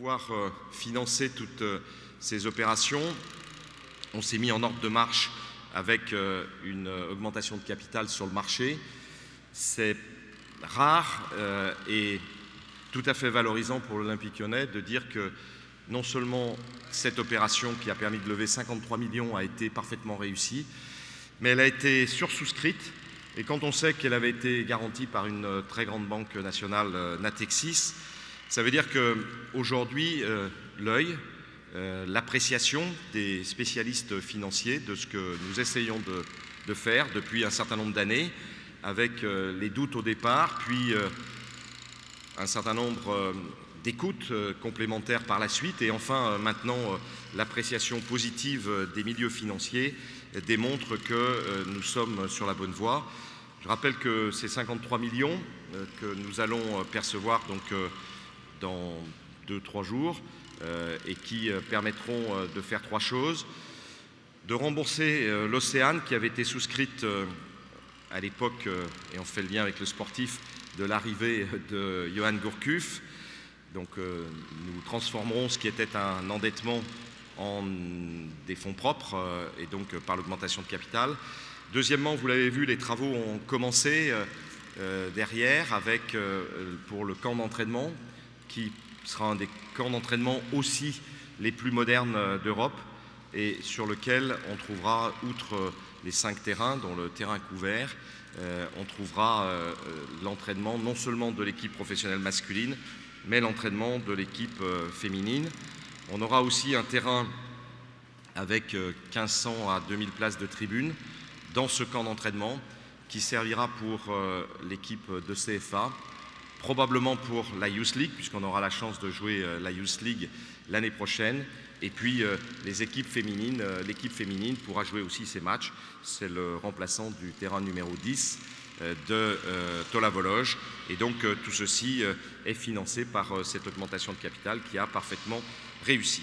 pouvoir financer toutes ces opérations, on s'est mis en ordre de marche avec une augmentation de capital sur le marché. C'est rare et tout à fait valorisant pour l'Olympique Lyonnais de dire que non seulement cette opération qui a permis de lever 53 millions a été parfaitement réussie, mais elle a été sursouscrite. Et quand on sait qu'elle avait été garantie par une très grande banque nationale, Natixis, ça veut dire qu'aujourd'hui, l'œil, l'appréciation des spécialistes financiers de ce que nous essayons de faire depuis un certain nombre d'années, avec les doutes au départ, puis un certain nombre d'écoutes complémentaires par la suite, et enfin maintenant l'appréciation positive des milieux financiers démontre que nous sommes sur la bonne voie. Je rappelle que ces 53 millions que nous allons percevoir donc dans 2-3 jours et qui permettront de faire 3 choses. De rembourser l'Océane qui avait été souscrite à l'époque, et on fait le lien avec le sportif, de l'arrivée de Johan Gourcuff. Donc nous transformerons ce qui était un endettement en des fonds propres et donc par l'augmentation de capital. Deuxièmement, vous l'avez vu, les travaux ont commencé derrière avec pour le camp d'entraînement qui sera un des camps d'entraînement aussi les plus modernes d'Europe et sur lequel on trouvera, outre les 5 terrains, dont le terrain couvert, on trouvera l'entraînement non seulement de l'équipe professionnelle masculine, mais l'entraînement de l'équipe féminine. On aura aussi un terrain avec 1500 à 2000 places de tribune dans ce camp d'entraînement qui servira pour l'équipe de CFA, probablement pour la Youth League, puisqu'on aura la chance de jouer la Youth League l'année prochaine. Et puis les équipes féminines, l'équipe féminine pourra jouer aussi ces matchs. C'est le remplaçant du terrain numéro 10 de Tola-Vologe. Et donc tout ceci est financé par cette augmentation de capital qui a parfaitement réussi.